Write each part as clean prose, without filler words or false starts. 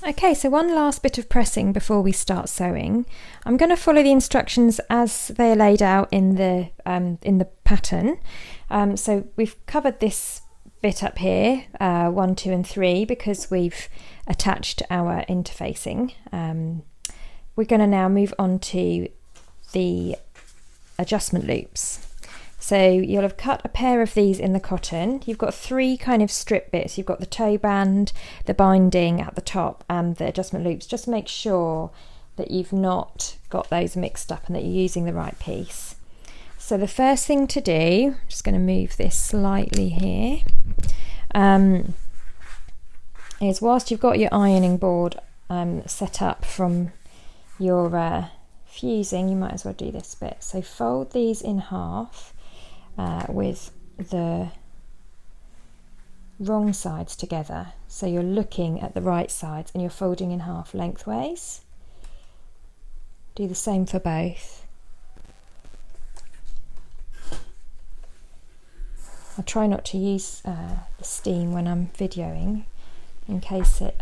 Okay, so one last bit of pressing before we start sewing. I'm going to follow the instructions as they are laid out in the pattern. So we've covered this bit up here, 1, 2 and 3, because we've attached our interfacing. We're going to now move on to the adjustment loops. So you'll have cut a pair of these in the cotton. You've got 3 kind of strip bits. You've got the toe band, the binding at the top and the adjustment loops. Just make sure that you've not got those mixed up and that you're using the right piece. So the first thing to do, I'm just going to move this slightly here, is whilst you've got your ironing board set up from your fusing, you might as well do this bit. So fold these in half. With the wrong sides together, so you're looking at the right sides and you're folding in half lengthways. Do the same for both. I try not to use the steam when I'm videoing in case it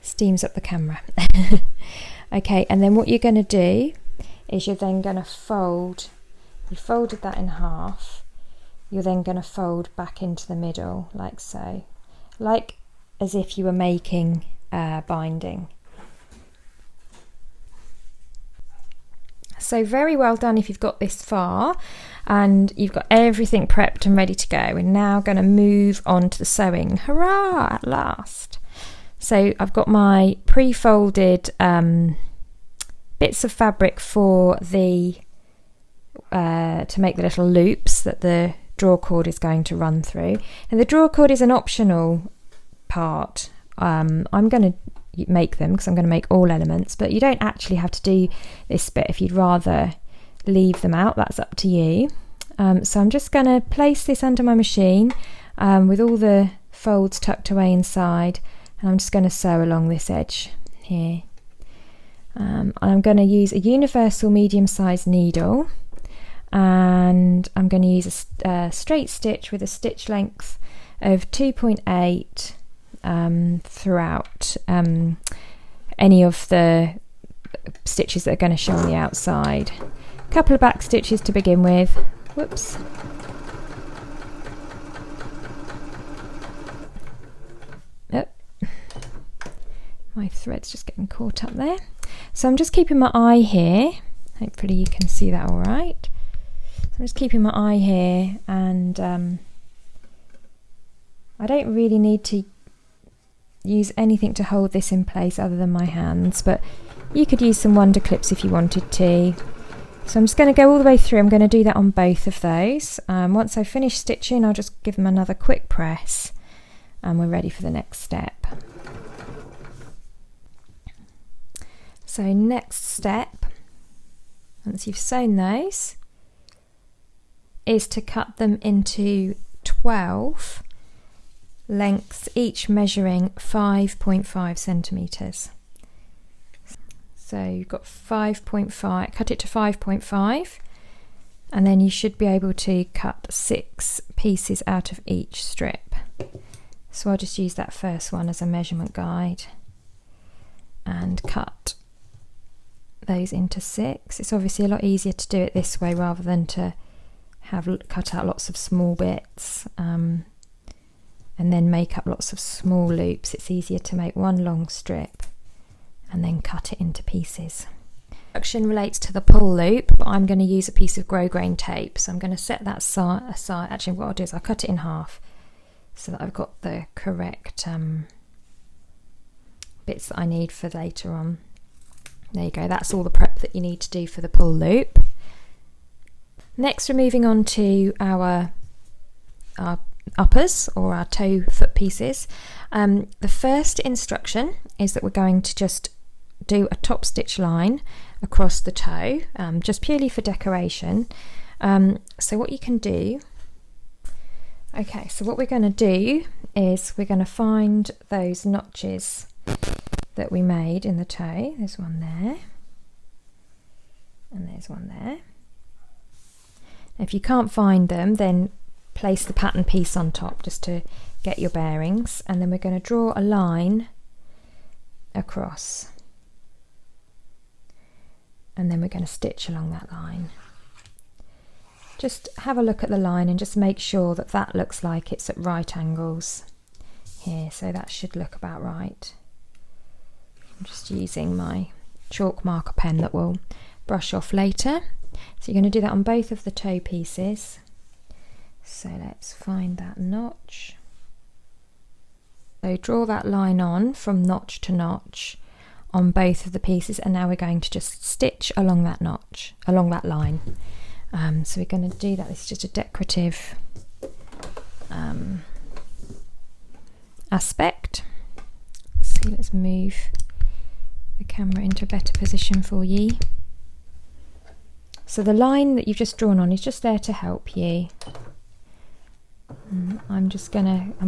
steams up the camera. Okay, and then what you're going to do is you're then going to fold. You folded that in half, you're then going to fold back into the middle like so, like as if you were making binding. So very well done if you've got this far and you've got everything prepped and ready to go. We're now going to move on to the sewing. Hurrah, at last. So I've got my pre-folded bits of fabric for the to make the little loops that the draw cord is going to run through. And the draw cord is an optional part. I'm going to make them because I'm going to make all elements, but you don't actually have to do this bit. If you'd rather leave them out, that's up to you. So I'm just going to place this under my machine with all the folds tucked away inside, and I'm just going to sew along this edge here. I'm going to use a universal medium-sized needle, and I'm going to use a straight stitch with a stitch length of 2.8 throughout any of the stitches that are going to show on the outside. A couple of back stitches to begin with. Whoops. Oh. My thread's just getting caught up there. So I'm just keeping my eye here. Hopefully you can see that all right. So I'm just keeping my eye here, and I don't really need to use anything to hold this in place other than my hands, but you could use some wonder clips if you wanted to. So I'm just going to go all the way through. I'm going to do that on both of those. Once I finish stitching, I'll just give them another quick press and we're ready for the next step. So next step, once you've sewn those, is to cut them into 12 lengths, each measuring 5.5 centimetres. So you've got 5.5, cut it to 5.5, and then you should be able to cut 6 pieces out of each strip. So I'll just use that first one as a measurement guide and cut those into 6. It's obviously a lot easier to do it this way rather than to have cut out lots of small bits and then make up lots of small loops. It's easier to make one long strip and then cut it into pieces. Instruction relates to the pull loop, but I'm going to use a piece of grosgrain tape, so I'm going to set that aside. Actually, what I'll do is I'll cut it in half so that I've got the correct bits that I need for later on. There you go, that's all the prep that you need to do for the pull loop. Next we're moving on to our uppers, or our toe foot pieces. The first instruction is that we're going to just do a top stitch line across the toe, just purely for decoration. So what you can do, okay, so what we're going to do is we're going to find those notches that we made in the toe. There's one there and there's one there. If you can't find them, then place the pattern piece on top just to get your bearings, and then we're going to draw a line across, and then we're going to stitch along that line. Just have a look at the line and just make sure that that looks like it's at right angles here, so that should look about right. I'm just using my chalk marker pen that will brush off later. So you're going to do that on both of the toe pieces. So let's find that notch. So draw that line on from notch to notch on both of the pieces, and now we're going to just stitch along that notch, along that line. So we're going to do that. This is just a decorative aspect. So let's move the camera into a better position for you. So the line that you've just drawn on is just there to help you. I'm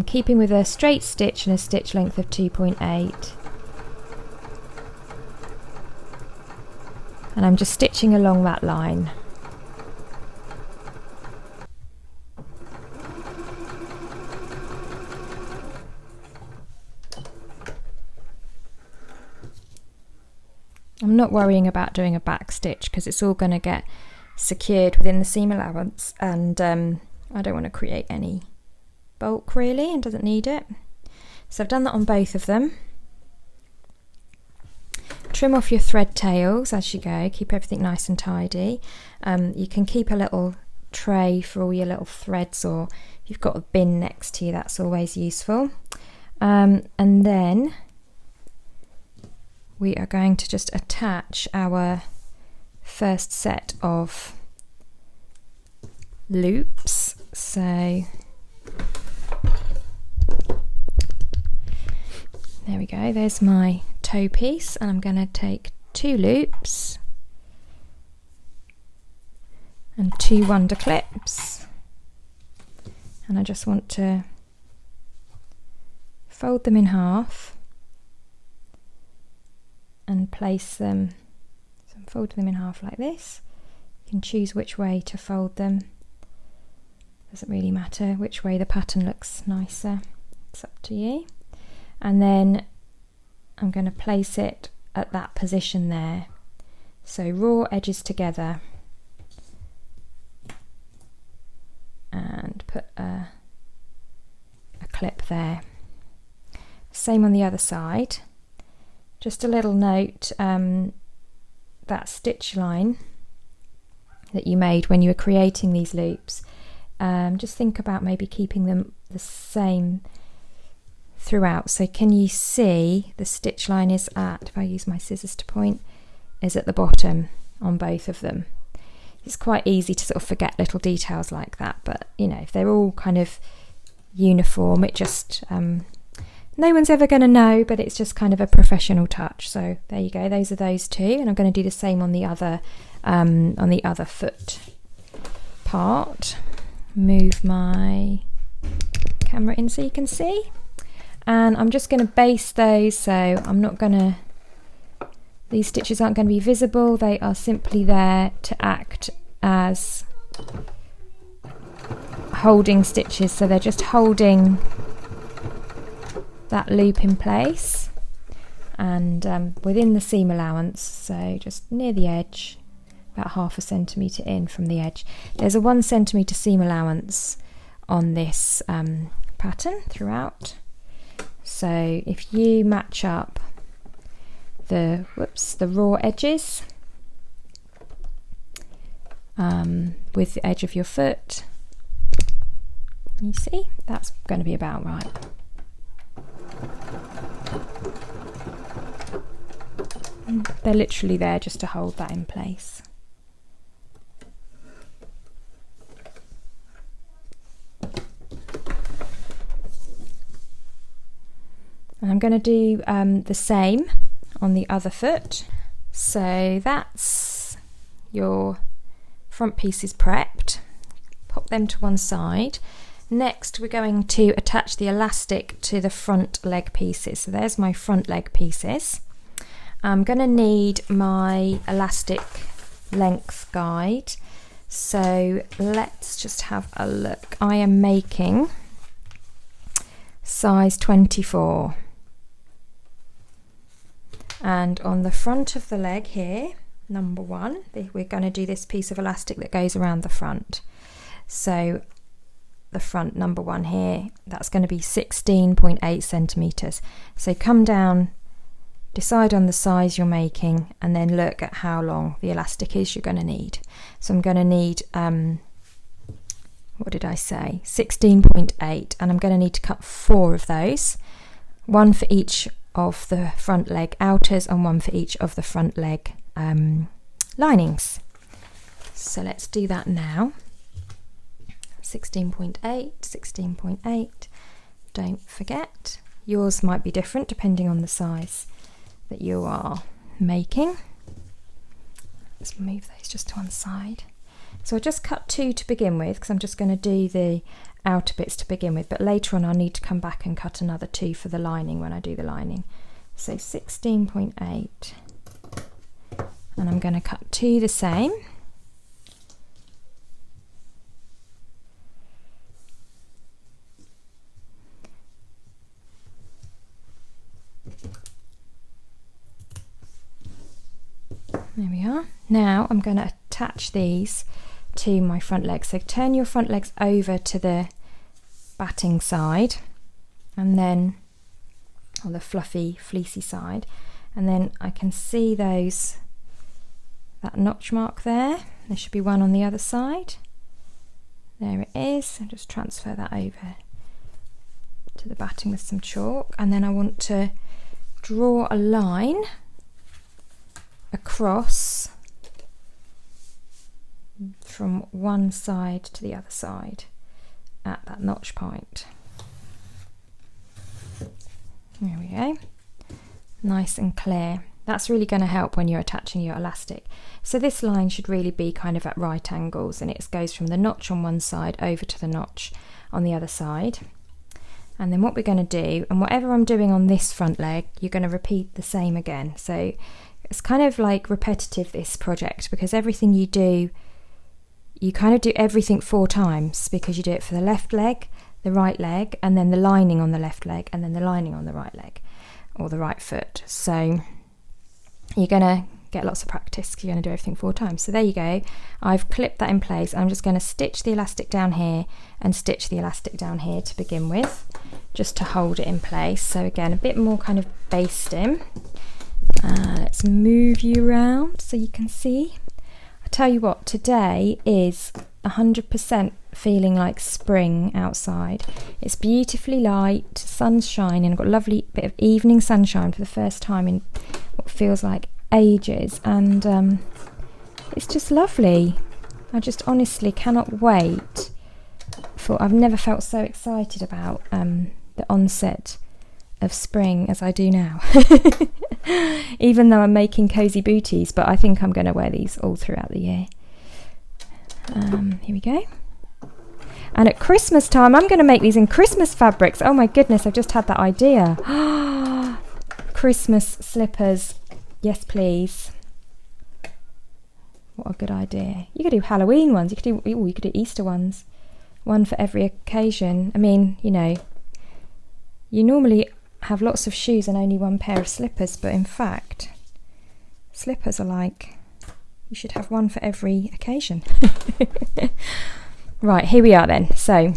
keeping with a straight stitch and a stitch length of 2.8. And I'm just stitching along that line. I'm not worrying about doing a back stitch because it's all going to get secured within the seam allowance, and I don't want to create any bulk really, and doesn't need it. So I've done that on both of them. Trim off your thread tails as you go, keep everything nice and tidy. You can keep a little tray for all your little threads, or if you've got a bin next to you, that's always useful. And then we are going to just attach our first set of loops. So there we go, there's my toe piece, and I'm going to take 2 loops and 2 wonder clips, and I just want to fold them in half and place them. So I'm folding them in half like this. You can choose which way to fold them, doesn't really matter which way the pattern looks nicer, it's up to you. And then I'm going to place it at that position there, so raw edges together, and put a clip there. Same on the other side. Just a little note, that stitch line that you made when you were creating these loops, just think about maybe keeping them the same throughout. So can you see the stitch line is at, if I use my scissors to point, is at the bottom on both of them. It's quite easy to sort of forget little details like that, but you know, if they're all kind of uniform, it just no one's ever going to know, but it's just kind of a professional touch. So there you go, those are those 2, and I'm going to do the same on the other foot part. Move my camera in so you can see, and I'm just going to baste those, so I'm not going to, these stitches aren't going to be visible, they are simply there to act as holding stitches, so they're just holding that loop in place, and within the seam allowance, so just near the edge, about 1/2 centimetre in from the edge. There's a 1 centimetre seam allowance on this pattern throughout, so if you match up the raw edges with the edge of your foot, you see that's going to be about right. They're literally there just to hold that in place. And I'm going to do the same on the other foot. So that's your front pieces prepped. Pop them to one side. Next we're going to attach the elastic to the front leg pieces. So there's my front leg pieces. I'm going to need my elastic length guide. So let's just have a look. I am making size 24. And on the front of the leg here, number 1, we're going to do this piece of elastic that goes around the front. So the front, number 1 here, that's going to be 16.8 centimeters. So come down, decide on the size you're making, and then look at how long the elastic is you're going to need. So I'm going to need, what did I say, 16.8, and I'm going to need to cut 4 of those, 1 for each of the front leg outers and 1 for each of the front leg linings. So let's do that now. 16.8, 16.8. Don't forget, yours might be different depending on the size that you are making. Let's move those just to one side. So I just cut 2 to begin with, because I'm just going to do the outer bits to begin with, but later on I'll need to come back and cut another 2 for the lining when I do the lining. So 16.8, and I'm going to cut 2 the same. There we are. Now I'm going to attach these to my front legs. So turn your front legs over to the batting side, and then on the fluffy fleecy side, and then I can see that notch mark there. There should be one on the other side. There it is. I'll just transfer that over to the batting with some chalk, and then I want to draw a line across from one side to the other side at that notch point. There we go, nice and clear. That's really going to help when you're attaching your elastic. So this line should really be kind of at right angles, and it goes from the notch on one side over to the notch on the other side. And then what we're going to do, and whatever I'm doing on this front leg, you're going to repeat the same again. So it's kind of like repetitive, this project, because everything you do, you kind of do everything 4 times, because you do it for the left leg, the right leg, and then the lining on the left leg, and then the lining on the right leg or the right foot. So you're going to get lots of practice, because you're going to do everything 4 times. So there you go. I've clipped that in place. I'm just going to stitch the elastic down here and stitch the elastic down here to begin with, just to hold it in place. So again, a bit more kind of basting. Let's move you around so you can see. I tell you what, today is 100% feeling like spring outside. It's beautifully light, sun's shining. I've got a lovely bit of evening sunshine for the first time in what feels like ages, and it's just lovely. I just honestly cannot wait for, I've never felt so excited about the onset of spring as I do now. Even though I'm making cozy booties, but I think I'm going to wear these all throughout the year. Here we go. And at Christmas time I'm going to make these in Christmas fabrics. Oh my goodness, I've just had that idea. Christmas slippers, yes please. What a good idea. You could do Halloween ones, you could do Easter ones, one for every occasion. I mean, you know, you normally have lots of shoes and only one pair of slippers, but in fact slippers are like, you should have one for every occasion. Right, here we are then. So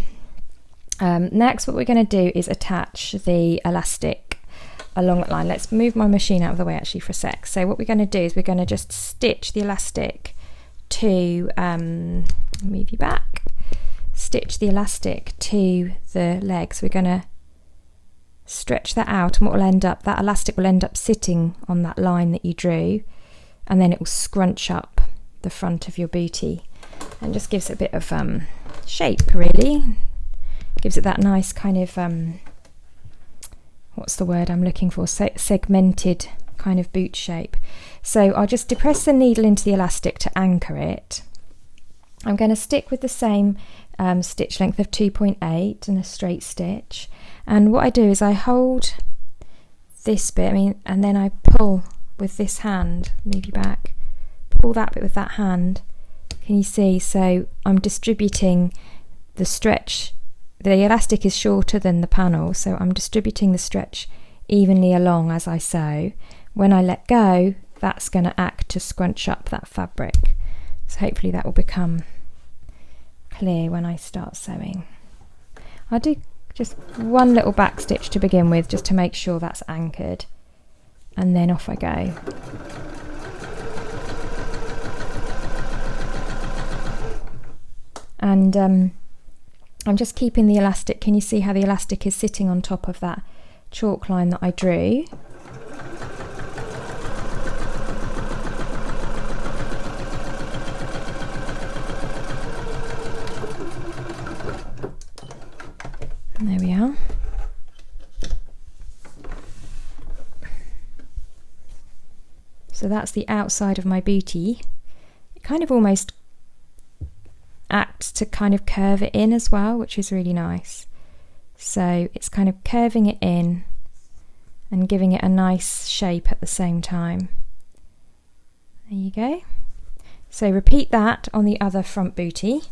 next what we're going to do is attach the elastic along that line. Let's move my machine out of the way actually for a sec. So what we're going to do is we're going to just stitch the elastic to move you back, stitch the elastic to the leg. So we're going to stretch that out, and what will end up, that elastic will end up sitting on that line that you drew, and then it will scrunch up the front of your bootie and just gives it a bit of shape, really. Gives it that nice kind of what's the word I'm looking for, segmented kind of boot shape. So I'll just depress the needle into the elastic to anchor it. I'm going to stick with the same stitch length of 2.8 and a straight stitch, and what I do is I hold this bit, and then I pull with this hand, move you back, pull that bit with that hand. Can you see? So I'm distributing the stretch. The elastic is shorter than the panel, so I'm distributing the stretch evenly along as I sew, when I let go, that's going to act to scrunch up that fabric. So hopefully that will become clear when I start sewing. I'll do just one little back stitch to begin with, just to make sure that's anchored, and then off I go. And I'm just keeping the elastic. Can you see how the elastic is sitting on top of that chalk line that I drew? And there we are. So that's the outside of my bootie. It kind of almost acts to kind of curve it in as well, which is really nice. So it's kind of curving it in and giving it a nice shape at the same time. There you go. So repeat that on the other front bootie.